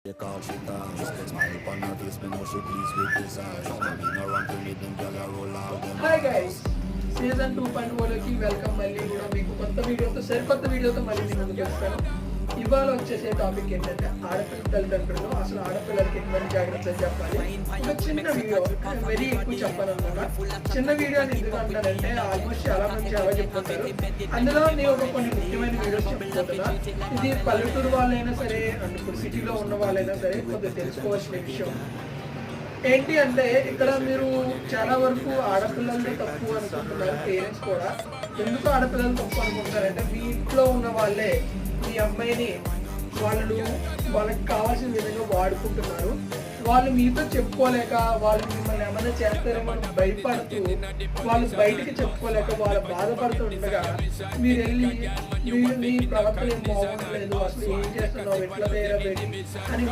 They call she dance, smile upon her face, me know she pleased with this eyes. Money no run to me, them gyal a roll out them. Hi guys, season 2.0కి welcome. మళ్ళీ కూడా మీకు కొత్త వీడియోతో సరికొత్త వీడియోతో మళ్ళీ మీ ముందుకు వస్తాను. ఇవాళ వచ్చేసే టాపిక్ ఏంటంటే ఆడపిల్ల తల్లిదండ్రులు అసలు ఆడపిల్లలకి ఎటువంటి జాగ్రత్తలు చెప్పాలి. ఒక చిన్న వీడియో, వెరీ ఎక్కువ చెప్పాలన్నమాట. చిన్న వీడియో అని ఎందుకు అంటారంటే ఆల్మోస్ట్ చాలా మంది చాలా చెప్పుకుంటారు. అందులో నేను ఒక కొన్ని ముఖ్యమైన వీడియోస్ చెప్పుకుంటున్నా. ఇది పల్లెటూరు వాళ్ళైనా సరే అండ్ ఇప్పుడు సిటీలో ఉన్న వాళ్ళైనా సరే కొద్దిగా తెలుసుకోవాల్సిన విషయం ఏంటి అంటే, ఇక్కడ మీరు చాలా వరకు ఆడపిల్లలతో తప్పు అనుకుంటున్నారు. పేరెంట్స్ కూడా ఎందుకు ఆడపిల్లలు తప్పు అనుకుంటారంటే, మీ ఇంట్లో ఉన్న వాళ్ళే మీ అమ్మాయిని వాళ్ళకి కావాల్సిన విధంగా వాడుకుంటున్నారు. వాళ్ళు మీతో చెప్పుకోలేక, వాళ్ళు మిమ్మల్ని ఏమైనా చేస్తారేమో భయపడుతూ, వాళ్ళు బయటికి చెప్పుకోలేక వాళ్ళు బాధపడుతూ ఉండగా మీరు వెళ్ళి మీ ప్రవర్తన ఏం బాగుండలేదు, అసలు ఏం చేస్తున్నావు, ఎట్లా తయారయ్యి అని